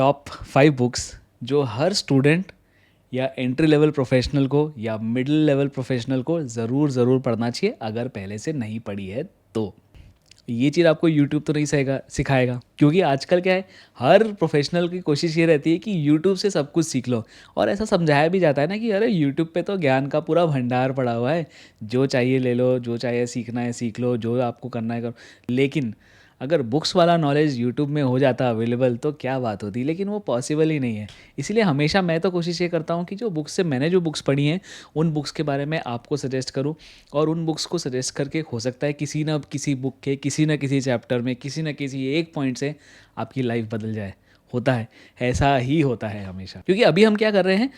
Top 5 books जो हर student या entry level professional को या मिडिल लेवल प्रोफेशनल को ज़रूर पढ़ना चाहिए अगर पहले से नहीं पढ़ी है तो। ये चीज़ आपको यूट्यूब तो नहीं सिखाएगा, क्योंकि आजकल क्या है, हर प्रोफेशनल की कोशिश ये रहती है कि यूट्यूब से सब कुछ सीख लो। और ऐसा समझाया भी जाता है ना कि अरे यूट्यूब पे तो ज्ञान का पूरा भंडार पड़ा हुआ है, जो चाहिए ले लो, जो चाहिए सीखना है सीख लो, जो आपको करना है करो। लेकिन अगर बुक्स वाला नॉलेज यूट्यूब में हो जाता अवेलेबल तो क्या बात होती, लेकिन वो पॉसिबल ही नहीं है। इसीलिए हमेशा मैं तो कोशिश ये करता हूँ कि मैंने जो बुक्स पढ़ी हैं उन बुक्स के बारे में आपको सजेस्ट करूँ, और उन बुक्स को सजेस्ट करके हो सकता है किसी ना किसी बुक के किसी ना किसी चैप्टर में किसी ना किसी एक पॉइंट से आपकी लाइफ बदल जाए। होता है, ऐसा ही होता है हमेशा। क्योंकि अभी हम क्या कर रहे हैं,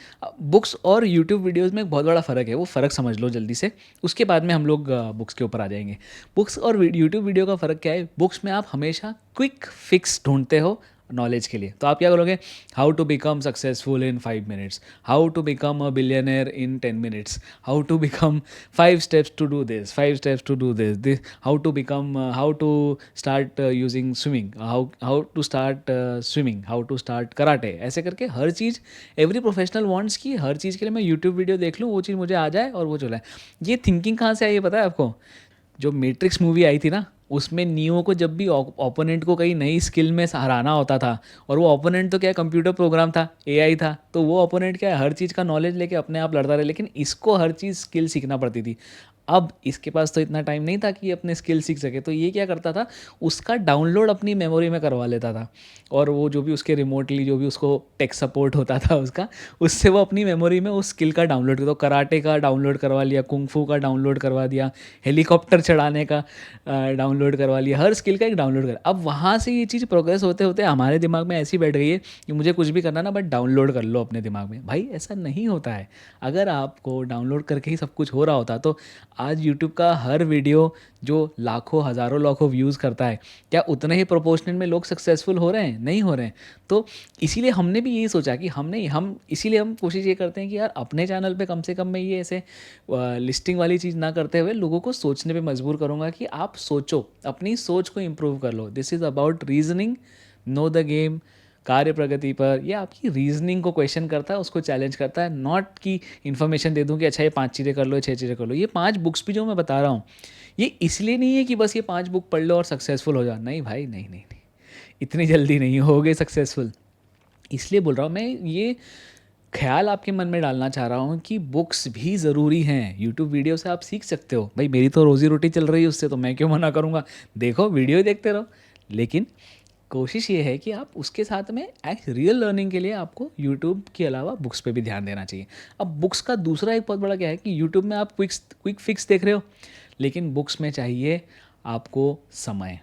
बुक्स और यूट्यूब वीडियोस में एक बहुत बड़ा फ़र्क है, वो फ़र्क समझ लो जल्दी से, उसके बाद में हम लोग बुक्स के ऊपर आ जाएंगे। बुक्स और यूट्यूब वीडियो का फ़र्क क्या है, बुक्स में आप हमेशा क्विक फिक्स ढूंढते हो नॉलेज के लिए। तो आप क्या करोगे, how to become successful in 5 minutes, how to become a billionaire in 10 minutes, how to become 5 steps to do this, 5 steps to do this, how to become, how to start using swimming, how to start swimming, how to start karate. ऐसे करके हर चीज़, every professional wants की हर चीज़ के लिए मैं YouTube video देख लूँ, वो चीज़ मुझे आ जाए और वो चला है। ये थिंकिंग कहाँ से आई है पता है आपको? जो मैट्रिक्स मूवी आई थी ना, उसमें नियो को जब भी ओपोनेंट को कहीं नई स्किल में हराना होता था, और वो ओपोनेंट तो क्या है, कंप्यूटर प्रोग्राम था, एआई था, तो वो ओपोनेंट क्या है, हर चीज़ का नॉलेज लेके अपने आप लड़ता रहे, लेकिन इसको हर चीज़ स्किल सीखना पड़ती थी। अब इसके पास तो इतना टाइम नहीं था कि ये अपने स्किल सीख सके, तो ये क्या करता था, उसका डाउनलोड अपनी मेमोरी में करवा लेता था, और वो जो भी उसके रिमोटली जो भी उसको टेक सपोर्ट होता था उसका, उससे वो अपनी मेमोरी में उस स्किल का डाउनलोड कर, तो कराटे का डाउनलोड करवा लिया, कुंग-फू का डाउनलोड करवा दिया, हेलीकॉप्टर चढ़ाने का डाउनलोड करवा लिया, हर स्किल का एक डाउनलोड कर। अब वहाँ से ये चीज़ प्रोग्रेस होते होते हमारे दिमाग में ऐसी बैठ गई है कि मुझे कुछ भी करना ना, बट डाउनलोड कर लो अपने दिमाग में। भाई ऐसा नहीं होता है। अगर आपको डाउनलोड करके ही सब कुछ हो रहा होता तो आज यूट्यूब का हर वीडियो जो लाखों हज़ारों लाखों व्यूज़ करता है, क्या उतने ही प्रोपोर्शनल में लोग सक्सेसफुल हो रहे हैं? नहीं हो रहे हैं। तो इसीलिए हमने भी यही सोचा कि हम इसीलिए हम कोशिश ये करते हैं कि यार अपने चैनल पे कम से कम मैं ये ऐसे लिस्टिंग वाली चीज़ ना करते हुए लोगों को सोचने पे मजबूर करूँगा कि आप सोचो, अपनी सोच को इम्प्रूव कर लो। This is about reasoning, know the game. कार्य प्रगति पर ये आपकी रीजनिंग को क्वेश्चन करता है, उसको चैलेंज करता है, नॉट कि इन्फॉर्मेशन दे दूं कि अच्छा ये 5 चीज़ें कर लो, 6 चीज़ें कर लो। ये 5 बुक्स भी जो मैं बता रहा हूँ, ये इसलिए नहीं है कि बस ये 5 बुक पढ़ लो और सक्सेसफुल हो जाओ। नहीं भाई, नहीं, इतनी जल्दी नहीं होगे सक्सेसफुल। इसलिए बोल रहा हूँ मैं, ये ख्याल आपके मन में डालना चाह रहा हूँ कि बुक्स भी ज़रूरी हैं। यूट्यूब वीडियो से आप सीख सकते हो, भाई मेरी तो रोज़ी रोटी चल रही है उससे, तो मैं क्यों मना करूँगा। देखो, वीडियो ही देखते रहो, लेकिन कोशिश ये है कि आप उसके साथ में एक रियल लर्निंग के लिए आपको यूट्यूब के अलावा बुक्स पे भी ध्यान देना चाहिए। अब बुक्स का दूसरा एक बहुत बड़ा क्या है कि यूट्यूब में आप क्विक फिक्स देख रहे हो, लेकिन बुक्स में चाहिए आपको समय।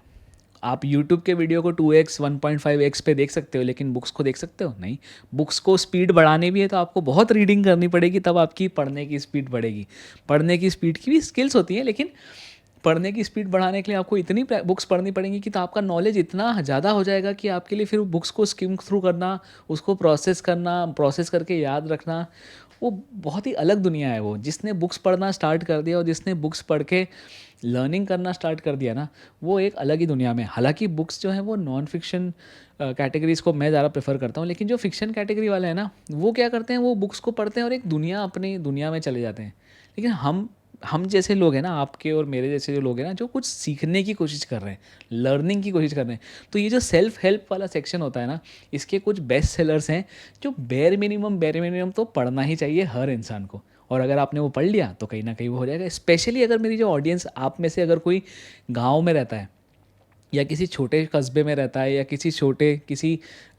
आप यूट्यूब के वीडियो को 2x 1.5x पे देख सकते हो, लेकिन बुक्स को देख सकते हो नहीं। बुक्स को स्पीड बढ़ानी भी है तो आपको बहुत रीडिंग करनी पड़ेगी, तब आपकी पढ़ने की स्पीड बढ़ेगी। पढ़ने की स्पीड की भी स्किल्स होती हैं, लेकिन पढ़ने की स्पीड बढ़ाने के लिए आपको इतनी बुक्स पढ़नी पड़ेंगी कि तो आपका नॉलेज इतना ज़्यादा हो जाएगा कि आपके लिए फिर बुक्स को स्किम थ्रू करना, उसको प्रोसेस करना, प्रोसेस करके याद रखना, वो बहुत ही अलग दुनिया है। वो जिसने बुक्स पढ़ना स्टार्ट कर दिया और जिसने बुक्स पढ़ के लर्निंग करना स्टार्ट कर दिया ना, वो एक अलग ही दुनिया में। हालांकि बुक्स जो है वो नॉन फिक्शन कैटेगरीज़ को मैं ज़्यादा प्रेफर करता हूँ, लेकिन जो फिक्शन कैटेगरी वाले हैं ना, वो क्या करते हैं, वो बुक्स को पढ़ते हैं और एक दुनिया, अपनी दुनिया में चले जाते हैं। लेकिन हम जैसे लोग हैं ना, आपके और मेरे जैसे जो लोग हैं ना, जो कुछ सीखने की कोशिश कर रहे हैं, लर्निंग की कोशिश कर रहे हैं, तो ये जो सेल्फ हेल्प वाला सेक्शन होता है ना, इसके कुछ बेस्ट सेलर्स हैं जो बेर मिनिमम तो पढ़ना ही चाहिए हर इंसान को। और अगर आपने वो पढ़ लिया तो कहीं ना कहीं वो हो जाएगा। स्पेशली अगर मेरी जो ऑडियंस, आप में से अगर कोई गाँव में रहता है या किसी छोटे कस्बे में रहता है या किसी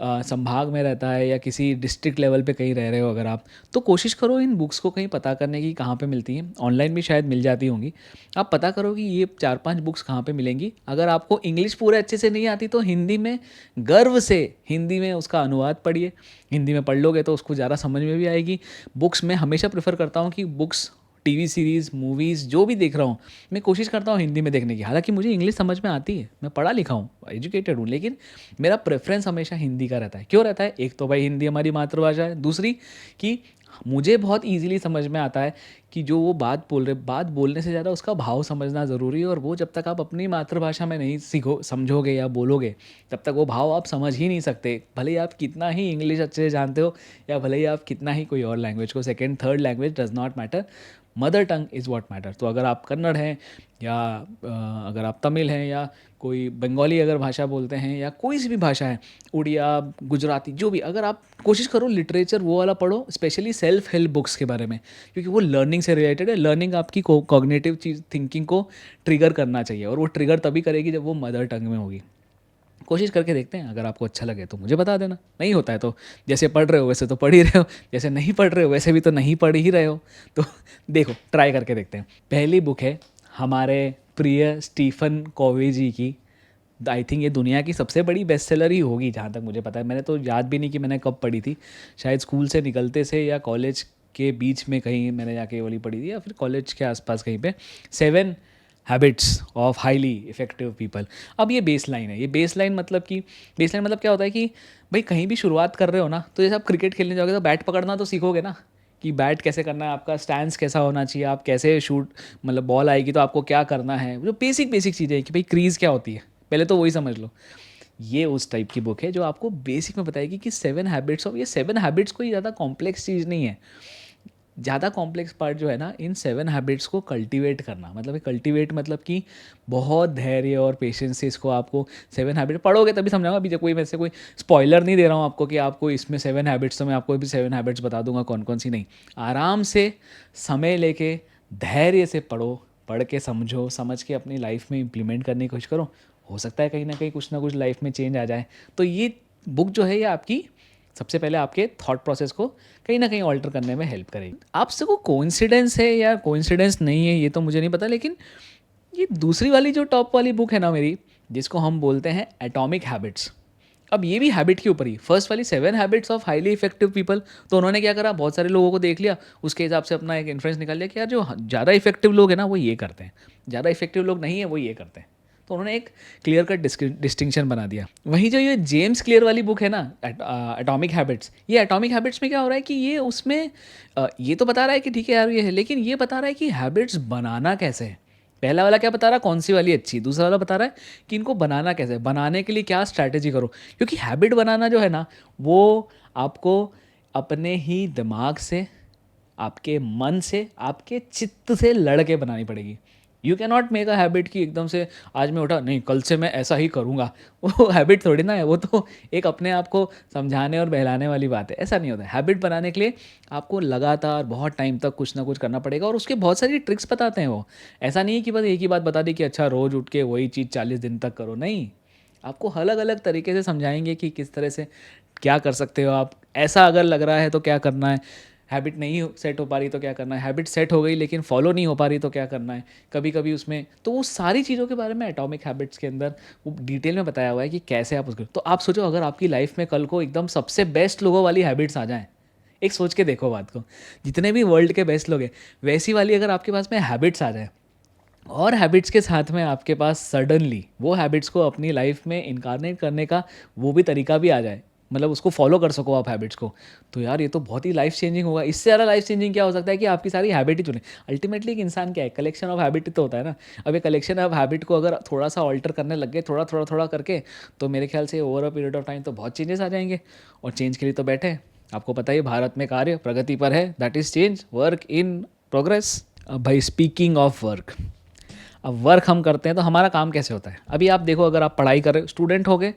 संभाग में रहता है या किसी डिस्ट्रिक्ट लेवल पे कहीं रह रहे हो अगर आप, तो कोशिश करो इन बुक्स को कहीं पता करने की, कहाँ पे मिलती हैं। ऑनलाइन भी शायद मिल जाती होंगी। आप पता करो कि ये 4-5 बुक्स कहाँ पे मिलेंगी। अगर आपको इंग्लिश पूरे अच्छे से नहीं आती तो हिंदी में, गर्व से हिंदी में उसका अनुवाद पढ़िए। हिंदी में पढ़ लोगे तो उसको ज़्यादा समझ में भी आएगी। बुक्स मैं हमेशा प्रेफर करता हूँ कि बुक्स, टीवी सीरीज़, मूवीज़ जो भी देख रहा हूँ, मैं कोशिश करता हूँ हिंदी में देखने की। हालांकि मुझे इंग्लिश समझ में आती है, मैं पढ़ा लिखा हूँ, एजुकेटेड हूँ, लेकिन मेरा प्रेफरेंस हमेशा हिंदी का रहता है। क्यों रहता है? एक तो भाई हिंदी हमारी मातृभाषा है, दूसरी कि मुझे बहुत ईज़िली समझ में आता है कि जो वो बात बोल रहे, बात बोलने से ज़्यादा उसका भाव समझना ज़रूरी है, और वो जब तक आप अपनी मातृभाषा में नहीं समझोगे या बोलोगे, तब तक वो भाव आप समझ ही नहीं सकते। भले ही आप कितना ही इंग्लिश अच्छे से जानते हो, या भले ही आप कितना ही कोई और लैंग्वेज को, second third language does not matter, mother tongue is what matter. तो अगर आप कन्नड़ हैं, या अगर आप तमिल हैं, या कोई बंगाली अगर भाषा बोलते हैं, या कोई सी भी भाषा है, उड़िया, गुजराती, जो भी, अगर आप कोशिश करो लिटरेचर वो वाला पढ़ो, स्पेशली सेल्फ हेल्प बुक्स के बारे में, क्योंकि वो लर्निंग से रिलेटेड है। लर्निंग आपकी कॉग्निटिव चीज़, थिंकिंग को ट्रिगर करना चाहिए, और वो ट्रिगर तभी करेगी जब वो मदर टंग में होगी। कोशिश करके देखते हैं, अगर आपको अच्छा लगे तो मुझे बता देना, नहीं होता है तो जैसे पढ़ रहे हो वैसे तो पढ़ ही रहे हो, जैसे नहीं पढ़ रहे हो वैसे भी तो नहीं पढ़ ही रहे हो। तो देखो, ट्राई करके देखते हैं। पहली बुक है हमारे प्रिय स्टीफन कोवी जी की। आई थिंक ये दुनिया की सबसे बड़ी बेस्ट सेलर ही होगी जहाँ तक मुझे पता है। मैंने तो याद भी नहीं कि मैंने कब पढ़ी थी, शायद स्कूल से निकलते से या कॉलेज के बीच में कहीं मैंने जाके ये वाली पढ़ी थी, या फिर कॉलेज के आसपास कहीं पे। 7 habits of highly effective people. अब ये बेस लाइन है। ये बेस लाइन मतलब कि, बेस लाइन मतलब क्या होता है कि भाई कहीं भी शुरुआत कर रहे हो ना, तो जैसे आप क्रिकेट खेलने जाओगे तो बैट पकड़ना तो सीखोगे ना, कि बैट कैसे करना है, आपका स्टैंस कैसा होना चाहिए, आप कैसे शूट, मतलब बॉल आएगी तो आपको क्या करना है, जो बेसिक बेसिक चीज़ें हैं कि भाई क्रीज़ क्या होती है, पहले तो वही समझ लो। ये उस टाइप की बुक है जो आपको बेसिक में बताएगी कि 7 हैबिट्स ऑफ, ये 7 हैबिट्स कोई ज़्यादा कॉम्प्लेक्स चीज़ नहीं है। ज़्यादा कॉम्प्लेक्स पार्ट जो है ना, इन 7 हैबिट्स को कल्टीवेट करना, मतलब कल्टीवेट मतलब कि बहुत धैर्य और पेशेंस से इसको आपको 7 हैबिट पढ़ोगे तभी समझाऊंगा। अभी जब कोई वैसे कोई स्पॉइलर नहीं दे रहा हूँ आपको कि आपको इसमें 7 हैबिट्स, तो मैं आपको भी 7 हैबिट्स बता दूंगा कौन कौन सी। नहीं, आराम से समय लेके धैर्य से पढ़ो, पढ़ के समझो, समझ के अपनी लाइफ में इम्प्लीमेंट करने की कोशिश करो। हो सकता है कहीं ना कुछ लाइफ में चेंज आ जाए। तो ये बुक जो है ये आपकी सबसे पहले आपके थॉट प्रोसेस को कहीं ना कहीं ऑल्टर करने में हेल्प करेगी। आपसे वो कोइंसिडेंस है या कोइंसिडेंस नहीं है ये तो मुझे नहीं पता, लेकिन ये दूसरी वाली जो टॉप वाली बुक है ना मेरी, जिसको हम बोलते हैं एटॉमिक हैबिट्स। अब ये भी हैबिट के ऊपर ही, फर्स्ट वाली 7 habits of highly effective people, तो उन्होंने क्या करा, बहुत सारे लोगों को देख लिया, उसके हिसाब से अपना एक इन्फ्लुएंस निकाल लिया कि यार जो ज़्यादा इफेक्टिव लोग हैं ना वो ये करते हैं, ज़्यादा इफेक्टिव लोग नहीं है वो ये करते हैं। तो उन्होंने एक क्लियर कट डिस्टिंक्शन बना दिया। वहीं जो ये जेम्स क्लियर वाली बुक है ना, एटॉमिक हैबिट्स, ये एटॉमिक हैबिट्स में क्या हो रहा है कि ये उसमें ये तो बता रहा है कि ठीक है यार ये है, लेकिन ये बता रहा है कि हैबिट्स बनाना कैसे है। पहला वाला क्या बता रहा है, कौन सी वाली अच्छी, दूसरा वाला बता रहा है कि इनको बनाना कैसे है, बनाने के लिए क्या स्ट्रैटेजी करो। क्योंकि हैबिट बनाना जो है ना, वो आपको अपने ही दिमाग से, आपके मन से, आपके चित्त से लड़ के बनानी पड़ेगी। You can not make a habit कि एकदम से आज मैं उठा, नहीं कल से मैं ऐसा ही करूँगा। वो हैबिट थोड़ी ना है, वो तो एक अपने आप को समझाने और बहलाने वाली बात है। ऐसा नहीं होता है। हैबिट बनाने के लिए आपको लगातार बहुत टाइम तक कुछ ना कुछ करना पड़ेगा, और उसके बहुत सारी ट्रिक्स बताते हैं वो। ऐसा नहीं है कि बस एक ही बात बता दी कि अच्छा रोज़ उठ के वही चीज़ 40 दिन तक करो, नहीं। आपको अलग अलग तरीके से समझाएंगे कि किस तरह से क्या कर सकते हो आप। ऐसा अगर लग रहा है तो क्या करना है, हैबिट नहीं सेट हो पा रही तो क्या करना है, हैबिट सेट हो गई लेकिन फॉलो नहीं हो पा रही तो क्या करना है कभी कभी उसमें। तो वो सारी चीज़ों के बारे में एटॉमिक हैबिट्स के अंदर वो डिटेल में बताया हुआ है कि कैसे आप उसको। तो आप सोचो अगर आपकी लाइफ में कल को एकदम सबसे बेस्ट लोगों वाली हैबिट्स आ जाएं, एक सोच के देखो बात को, जितने भी वर्ल्ड के बेस्ट लोग हैं वैसी वाली अगर आपके पास में हैबिट्स आ जाए, और हैबिट्स के साथ में आपके पास सडनली वो हैबिट्स को अपनी लाइफ में इनकारनेट करने का वो भी तरीका भी आ जाए, मतलब उसको फॉलो कर सको आप हैबिट्स को, तो यार ये तो बहुत ही लाइफ चेंजिंग होगा। इससे ज़्यादा लाइफ चेंजिंग क्या हो सकता है कि आपकी सारी हैबिट ही चुने। अल्टीमेटली एक इंसान क्या है, कलेक्शन ऑफ हैबिट ही तो होता है ना। अब ये कलेक्शन ऑफ हैबिट को अगर थोड़ा सा ऑल्टर करने लग गए, थोड़ा थोड़ा थोड़ा करके, तो मेरे ख्याल से over a period of time तो बहुत चेंजेस आ जाएंगे। और चेंज के लिए तो बैठे हैं। आपको पता ही भारत में कार्य प्रगति पर है, that is change, work in progress. अब भाई स्पीकिंग ऑफ वर्क, अब वर्क हम करते हैं तो हमारा काम कैसे होता है। अभी आप देखो, अगर आप पढ़ाई कर रहे हो, स्टूडेंट हो गए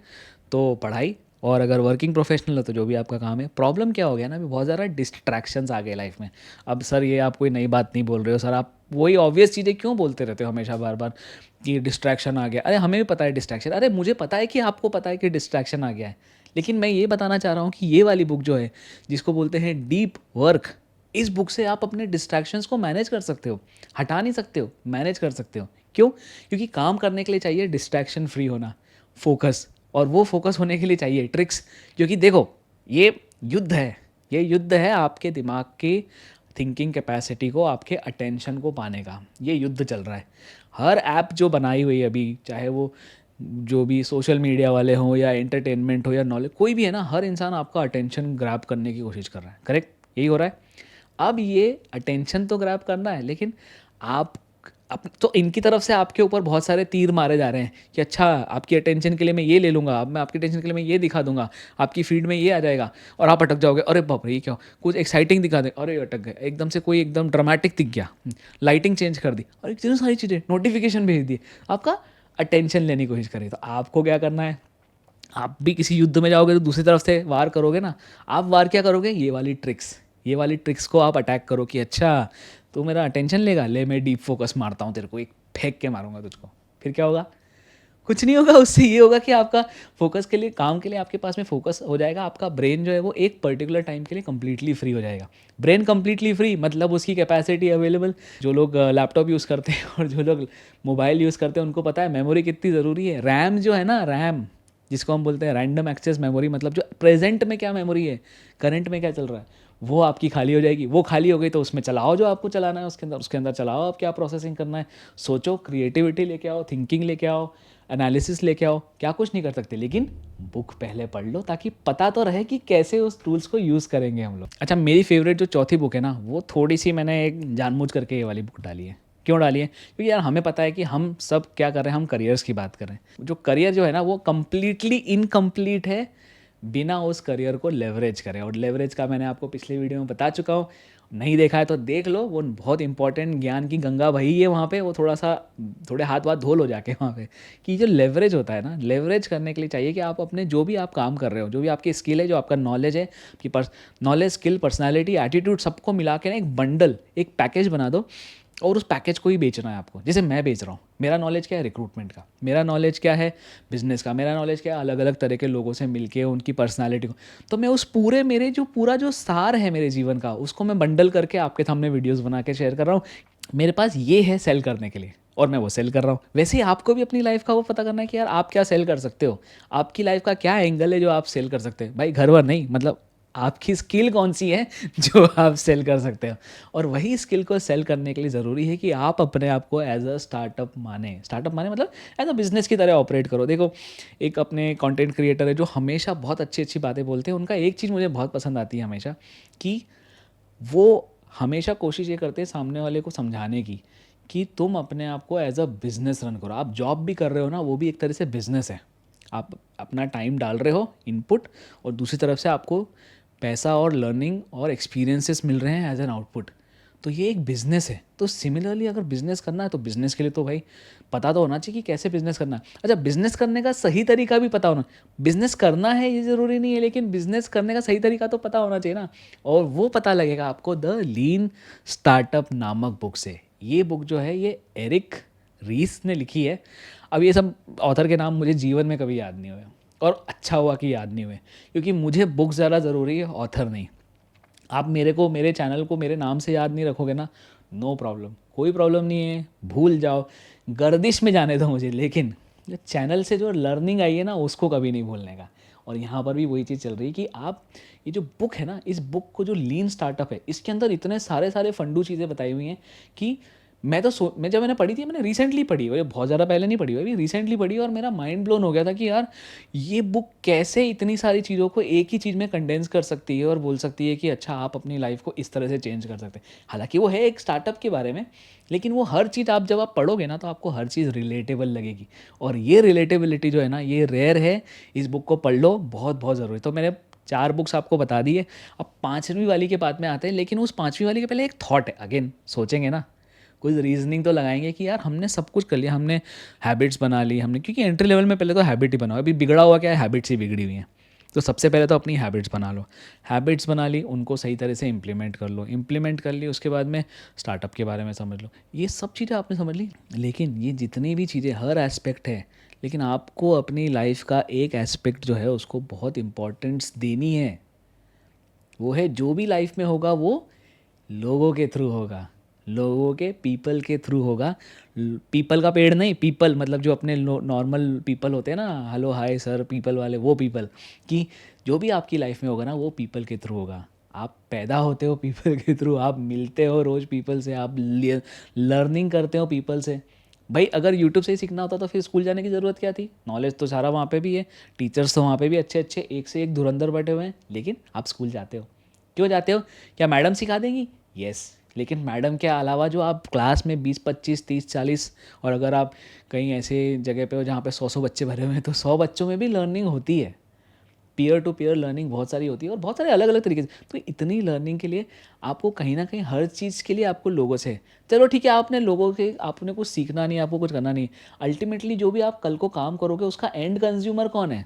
तो पढ़ाई, और अगर वर्किंग प्रोफेशनल है तो जो भी आपका काम है। प्रॉब्लम क्या हो गया ना, अभी बहुत ज़्यादा डिस्ट्रैक्शंस आ गए लाइफ में। अब सर ये आप कोई नई बात नहीं बोल रहे हो सर, आप वही ऑब्वियस चीज़ें क्यों बोलते रहते हो हमेशा बार बार कि डिस्ट्रैक्शन आ गया। अरे हमें भी पता है डिस्ट्रैक्शन, अरे मुझे पता है कि आपको पता है कि डिस्ट्रैक्शन आ गया है, लेकिन मैं ये बताना चाह रहा हूँ कि ये वाली बुक जो है जिसको बोलते हैं डीप वर्क, इस बुक से आप अपने डिस्ट्रैक्शंस को मैनेज कर सकते हो। हटा नहीं सकते हो, मैनेज कर सकते हो। क्यों? क्योंकि काम करने के लिए चाहिए डिस्ट्रैक्शन फ्री होना, फोकस, और वो फोकस होने के लिए चाहिए ट्रिक्स। क्योंकि देखो ये युद्ध है, ये युद्ध है आपके दिमाग की थिंकिंग कैपेसिटी को, आपके अटेंशन को पाने का, ये युद्ध चल रहा है। हर ऐप जो बनाई हुई है अभी, चाहे वो जो भी सोशल मीडिया वाले हों या एंटरटेनमेंट हो या नॉलेज, कोई भी है ना, हर इंसान आपका अटेंशन ग्रैब करने की कोशिश कर रहा है। करेक्ट? यही हो रहा है। अब ये अटेंशन तो ग्रैब करना है, लेकिन आप तो इनकी तरफ से आपके ऊपर बहुत सारे तीर मारे जा रहे हैं कि अच्छा आपकी अटेंशन के लिए मैं ये ले लूँगा, अब मैं आपकी अटेंशन के लिए मैं ये दिखा दूंगा, आपकी फीड में ये आ जाएगा, और आप अटक जाओगे, अरे बाप रे ये क्या, कुछ एक्साइटिंग दिखा दे, अरे अटक गए, एकदम से कोई एकदम ड्रामेटिक दिख गया, लाइटिंग चेंज कर दी और इतनी सारी चीज़ें, नोटिफिकेशन भेज दिए, आपका अटेंशन लेने की कोशिश करें। तो आपको क्या करना है, आप भी किसी युद्ध में जाओगे तो दूसरी तरफ से वार करोगे ना, आप वार क्या करोगे, ये वाली ट्रिक्स को आप अटैक करो कि अच्छा तू मेरा अटेंशन लेगा, ले मैं डीप फोकस मारता हूँ तेरे को, एक फेंक के मारूंगा तुझको। फिर क्या होगा, कुछ नहीं होगा, उससे ये होगा कि आपका फोकस के लिए, काम के लिए आपके पास में फोकस हो जाएगा, आपका ब्रेन जो है वो एक पर्टिकुलर टाइम के लिए कंप्लीटली फ्री हो जाएगा। ब्रेन कंप्लीटली फ्री मतलब उसकी कैपेसिटी अवेलेबल। जो लोग लैपटॉप यूज़ करते हैं और जो लोग मोबाइल यूज़ करते हैं उनको पता है मेमोरी कितनी ज़रूरी है। रैम जो है ना, रैम जिसको हम बोलते हैं रैंडम एक्सेस मेमोरी, मतलब जो प्रेजेंट में क्या मेमोरी है, करंट में क्या चल रहा है, वो आपकी खाली हो जाएगी। वो खाली हो गई तो उसमें चलाओ जो आपको चलाना है, उसके अंदर चलाओ आप क्या प्रोसेसिंग करना है, सोचो, क्रिएटिविटी लेके आओ, थिंकिंग लेके आओ, एनालिसिस लेके आओ। क्या कुछ नहीं कर सकते, लेकिन बुक पहले पढ़ लो ताकि पता तो रहे कि कैसे उस टूल्स को यूज़ करेंगे हम लोग। अच्छा, मेरी फेवरेट जो चौथी बुक है ना, वो थोड़ी सी मैंने एक जानबूझ करके ये वाली बुक डाली है। क्यों डाली है, क्योंकि यार हमें पता है कि हम सब क्या कर रहे हैं, हम करियर्स की बात कर रहे हैं। जो करियर जो है ना वो कम्प्लीटली इनकम्प्लीट है बिना उस करियर को लेवरेज करें। और लेवरेज का मैंने आपको पिछले वीडियो में बता चुका हूँ, नहीं देखा है तो देख लो, वो बहुत इंपॉर्टेंट ज्ञान की गंगा बही है वहाँ पे। वो थोड़े हाथ वाथ धो लो जाके वहाँ पे, कि जो लेवरेज होता है ना, लेवरेज करने के लिए चाहिए कि आप अपने जो भी आप काम कर रहे हो, जो भी आपकी स्किल है, जो आपका नॉलेज है, आपकी नॉलेज, स्किल, पर्सनैलिटी, एटीट्यूड, सबको मिला के ना एक बंडल, एक पैकेज बना दो और उस पैकेज को ही बेचना है आपको। जैसे मैं बेच रहा हूँ, मेरा नॉलेज क्या है रिक्रूटमेंट का, मेरा नॉलेज क्या है बिजनेस का, मेरा नॉलेज क्या है अलग अलग तरह के लोगों से मिलके उनकी पर्सनालिटी को। तो मैं उस पूरा जो सार है मेरे जीवन का, उसको मैं बंडल करके आपके सामने वीडियोस बना के शेयर कर रहा हूँ। मेरे पास ये है सेल करने के लिए और मैं वो सेल कर रहा हूँ। वैसे ही आपको भी अपनी लाइफ का वो पता करना है कि यार आप क्या सेल कर सकते हो, आपकी लाइफ का क्या एंगल है जो आप सेल कर सकते हैं। भाई घर भर नहीं, मतलब आपकी स्किल कौन सी है जो आप सेल कर सकते हो। और वही स्किल को सेल करने के लिए ज़रूरी है कि आप अपने आप को एज अ स्टार्टअप माने मतलब एज अ बिजनेस की तरह ऑपरेट करो। देखो, एक अपने कंटेंट क्रिएटर है जो हमेशा बहुत अच्छी अच्छी बातें बोलते हैं, उनका एक चीज़ मुझे बहुत पसंद आती है हमेशा, कि वो हमेशा कोशिश ये करते हैं सामने वाले को समझाने की कि तुम अपने आप को एज अ बिज़नेस रन करो। आप जॉब भी कर रहे हो ना, वो भी एक तरह से बिज़नेस है। आप अपना टाइम डाल रहे हो, इनपुट, और दूसरी तरफ से आपको पैसा और लर्निंग और एक्सपीरियंसेस मिल रहे हैं एज एन आउटपुट। तो ये एक बिज़नेस है। तो सिमिलरली अगर बिज़नेस करना है तो बिज़नेस के लिए तो भाई पता तो होना चाहिए कि कैसे बिज़नेस करना है। अच्छा, बिज़नेस करने का सही तरीका भी पता होना, बिज़नेस करना है ये ज़रूरी नहीं है, लेकिन बिज़नेस करने का सही तरीका तो पता होना चाहिए ना। और वो पता लगेगा आपको द लीन स्टार्टअप नामक बुक से। ये बुक जो है ये एरिक रीस ने लिखी है। अब ये सब ऑथर के नाम मुझे जीवन में कभी याद नहीं हुए, और अच्छा हुआ कि याद नहीं हुए, क्योंकि मुझे बुक ज़्यादा ज़रूरी है, ऑथर नहीं। आप मेरे चैनल को मेरे नाम से याद नहीं रखोगे ना, नो प्रॉब्लम, कोई प्रॉब्लम नहीं है, भूल जाओ, गर्दिश में जाने दो मुझे, लेकिन जो चैनल से जो लर्निंग आई है ना उसको कभी नहीं भूलने का। और यहाँ पर भी वही चीज़ चल रही है कि आप ये जो बुक है ना, इस बुक को जो लीन स्टार्टअप है, इसके अंदर इतने सारे फंडू चीज़ें बताई हुई हैं कि मैं जब मैंने पढ़ी थी, मैंने रिसेंटली पढ़ी, वो बहुत ज़्यादा पहले नहीं पढ़ी, अभी रिसेंटली पढ़ी, और मेरा माइंड ब्लोन हो गया था कि यार ये बुक कैसे इतनी सारी चीज़ों को एक ही चीज़ में कंडेंस कर सकती है और बोल सकती है कि अच्छा आप अपनी लाइफ को इस तरह से चेंज कर सकते हैं। हालांकि वो है एक स्टार्टअप के बारे में, लेकिन वो हर चीज़ आप जब आप पढ़ोगे ना तो आपको हर चीज़ रिलेटेबल लगेगी। और ये रिलेटेबिलिटी जो है ना, ये रेयर है। इस बुक को पढ़ लो, बहुत बहुत ज़रूरी। तो मैंने 4 बुक्स आपको बता दी है। अब 5वीं वाली के बाद में आते हैं, लेकिन उस 5वीं वाली के पहले एक थॉट है। अगेन सोचेंगे ना, कुछ रीजनिंग तो लगाएंगे कि यार हमने सब कुछ कर लिया, हमने हैबिट्स बना ली, हमने, क्योंकि एंट्री लेवल में पहले तो हैबिट ही बनाओ। अभी बिगड़ा हुआ क्या है, हैबिट्स ही बिगड़ी हुई हैं। तो सबसे पहले तो अपनी हैबिट्स बना लो, हैबिट्स बना ली, उनको सही तरह से इंप्लीमेंट कर लो, इंप्लीमेंट कर ली, उसके बाद में स्टार्टअप के बारे में समझ लो। ये सब चीज़ें आपने समझ ली, लेकिन ये जितनी भी चीज़ें, हर एस्पेक्ट है, लेकिन आपको अपनी लाइफ का एक एस्पेक्ट जो है उसको बहुत इंपॉर्टेंस देनी है। वो है, जो भी लाइफ में होगा वो लोगों के थ्रू होगा, लोगों के, पीपल के थ्रू होगा। पीपल का पेड़ नहीं, पीपल मतलब जो अपने नॉर्मल पीपल होते हैं ना, हेलो हाय सर पीपल वाले, वो पीपल। कि जो भी आपकी लाइफ में होगा ना वो पीपल के थ्रू होगा। आप पैदा होते हो पीपल के थ्रू, आप मिलते हो रोज़ पीपल से, आप लर्निंग करते हो पीपल से। भाई अगर यूट्यूब से ही सीखना होता तो फिर स्कूल जाने की ज़रूरत क्या थी, नॉलेज तो सारा वहाँ पे भी है, टीचर्स तो वहाँ पे भी अच्छे अच्छे एक से एक धुरंधर बैठे हुए हैं, लेकिन आप स्कूल जाते हो। क्यों जाते हो, क्या मैडम सिखा देंगी, यस, लेकिन मैडम के अलावा जो आप क्लास में 20 25 30 40, और अगर आप कहीं ऐसे जगह पे हो जहाँ पे 100 बच्चे भरे हुए हैं, तो 100 बच्चों में भी लर्निंग होती है। पीयर टू पीयर लर्निंग बहुत सारी होती है और बहुत सारे अलग अलग तरीके से। तो इतनी लर्निंग के लिए आपको कहीं ना कहीं हर चीज़ के लिए आपको लोगों से, चलो ठीक है, आपने लोगों के, आपने कुछ सीखना नहीं, आपको कुछ करना नहीं। अल्टीमेटली जो भी आप कल को काम करोगे उसका एंड कंज्यूमर कौन है?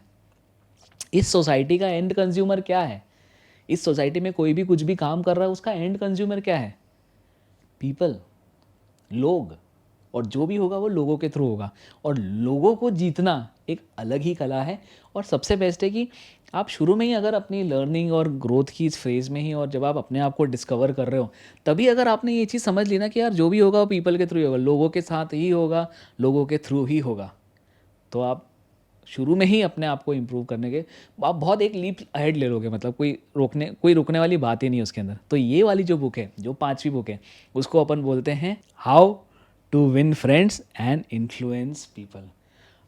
इस सोसाइटी का एंड कंज्यूमर क्या है? इस सोसाइटी में कोई भी कुछ भी काम कर रहा है, उसका एंड कंज्यूमर क्या है? पीपल, लोग। और जो भी होगा वो लोगों के थ्रू होगा, और लोगों को जीतना एक अलग ही कला है। और सबसे बेस्ट है कि आप शुरू में ही अगर अपनी लर्निंग और ग्रोथ की इस फेज़ में ही, और जब आप अपने आप को डिस्कवर कर रहे हो, तभी अगर आपने ये चीज़ समझ ली ना कि यार जो भी होगा वो पीपल के थ्रू ही होगा, लोगों के साथ ही होगा, लोगों के थ्रू ही होगा, तो आप शुरू में ही अपने आप को इम्प्रूव करने के, आप बहुत एक लीप अहेड ले लोगे। मतलब कोई रुकने वाली बात ही नहीं है उसके अंदर। तो ये वाली जो बुक है, जो 5वीं बुक है, उसको अपन बोलते हैं how to win friends and influence people.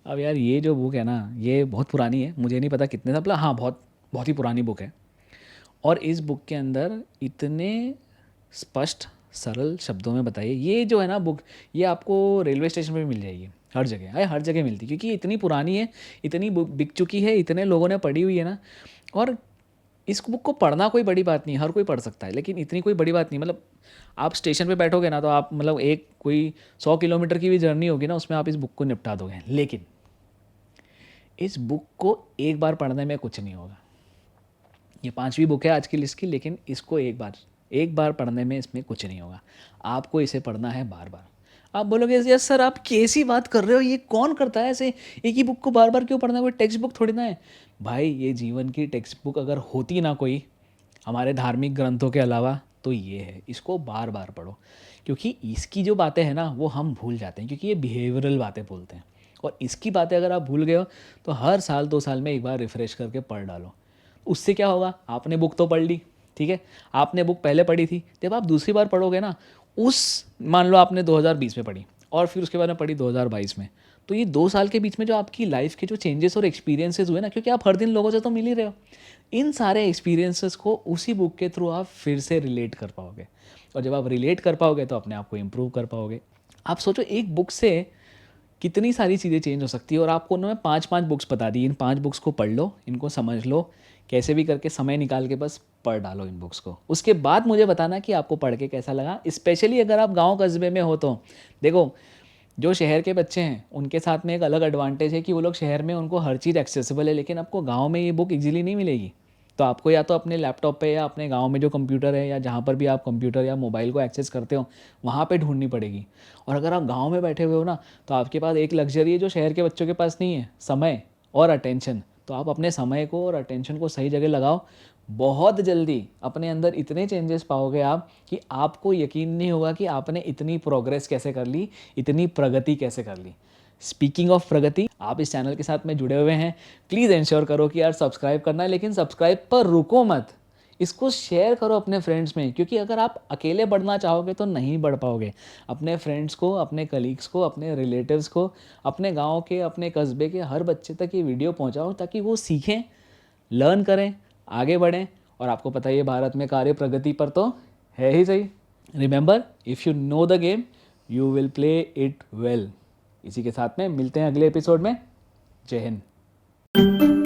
अब यार ये जो बुक है ना, ये बहुत पुरानी है, मुझे नहीं पता कितने साल, हाँ बहुत बहुत ही पुरानी बुक है। और इस बुक के अंदर इतने स्पष्ट सरल शब्दों में बताइए, ये जो है ना बुक, ये आपको रेलवे स्टेशन पे भी मिल जाएगी, हर जगह, अरे हर जगह मिलती है, क्योंकि ये इतनी पुरानी है, इतनी बुक बिक चुकी है, इतने लोगों ने पढ़ी हुई है ना। और इस बुक को पढ़ना कोई बड़ी बात नहीं, हर कोई पढ़ सकता है, लेकिन इतनी कोई बड़ी बात नहीं। मतलब आप स्टेशन पे बैठोगे ना, तो आप मतलब एक कोई 100 किलोमीटर की भी जर्नी होगी ना, उसमें आप इस बुक को निपटा दोगे। लेकिन इस बुक को एक बार पढ़ने में कुछ नहीं होगा। ये 5वीं बुक है आज की लिस्ट की, लेकिन इसको एक बार पढ़ने में इसमें कुछ नहीं होगा। आपको इसे पढ़ना है बार बार। आप बोलोगे यस सर आप कैसी बात कर रहे हो, ये कौन करता है ऐसे, एक ही बुक को बार बार क्यों पढ़ना है, कोई टेक्स्ट बुक थोड़ी ना है। भाई ये जीवन की टेक्स्ट बुक अगर होती ना कोई, हमारे धार्मिक ग्रंथों के अलावा, तो ये है, इसको बार बार पढ़ो। क्योंकि इसकी जो बातें हैं ना वो हम भूल जाते हैं, क्योंकि ये बिहेवियरल बातें बोलते हैं। और इसकी बातें अगर आप भूल गए हो, तो हर साल 2 साल में एक बार रिफ़्रेश करके पढ़ डालो। उससे क्या होगा, आपने बुक तो पढ़ ली, ठीक है, आपने बुक पहले पढ़ी थी, जब आप दूसरी बार पढ़ोगे ना, मान लो आपने 2020 में पढ़ी और फिर उसके बाद में पढ़ी 2022 में, तो ये 2 साल के बीच में जो आपकी लाइफ के जो चेंजेस और एक्सपीरियंसेस हुए ना, क्योंकि आप हर दिन लोगों से तो मिल ही रहे हो, इन सारे एक्सपीरियंसेस को उसी बुक के थ्रू आप फिर से रिलेट कर पाओगे। और जब आप रिलेट कर पाओगे तो अपने आप को इम्प्रूव कर पाओगे। आप सोचो एक बुक से कितनी सारी चीज़ें चेंज हो सकती है। और आपको उन्होंने 5 5 बुक्स बता दी, इन 5 बुक्स को पढ़ लो, इनको समझ लो, कैसे भी करके समय निकाल के बस पढ़ डालो इन बुक्स को। उसके बाद मुझे बताना कि आपको पढ़ के कैसा लगा, स्पेशली अगर आप गांव कस्बे में हो तो। देखो, जो शहर के बच्चे हैं उनके साथ में एक अलग एडवांटेज है कि वो लोग शहर में उनको हर चीज़ एक्सेसिबल है, लेकिन आपको गांव में ये बुक इजीली नहीं मिलेगी। तो आपको या तो अपने लैपटॉप पे या अपने गांव में जो कंप्यूटर है, या जहाँ पर भी आप कंप्यूटर या मोबाइल को एक्सेस करते हो, वहाँ पे ढूंढनी पड़ेगी। और अगर आप गांव में बैठे हुए हो ना, तो आपके पास एक लग्जरी है जो शहर के बच्चों के पास नहीं है, समय और अटेंशन। तो आप अपने समय को और अटेंशन को सही जगह लगाओ। बहुत जल्दी अपने अंदर इतने चेंजेस पाओगे आप कि आपको यकीन नहीं होगा कि आपने इतनी प्रोग्रेस कैसे कर ली, इतनी प्रगति कैसे कर ली। स्पीकिंग ऑफ प्रगति, आप इस चैनल के साथ में जुड़े हुए हैं, प्लीज़ इंश्योर करो कि यार सब्सक्राइब करना है, लेकिन सब्सक्राइब पर रुको मत, इसको शेयर करो अपने फ्रेंड्स में। क्योंकि अगर आप अकेले बढ़ना चाहोगे तो नहीं बढ़ पाओगे। अपने फ्रेंड्स को, अपने कलीग्स को, अपने रिलेटिव्स को, अपने गांव के, अपने कस्बे के हर बच्चे तक ये वीडियो पहुंचाओ, ताकि वो सीखें, लर्न करें, आगे बढ़ें। और आपको पता है ये भारत में कार्य प्रगति पर तो है ही सही। Remember, if you know the game you will play it well. इसी के साथ में मिलते हैं अगले एपिसोड में। जय हिंद।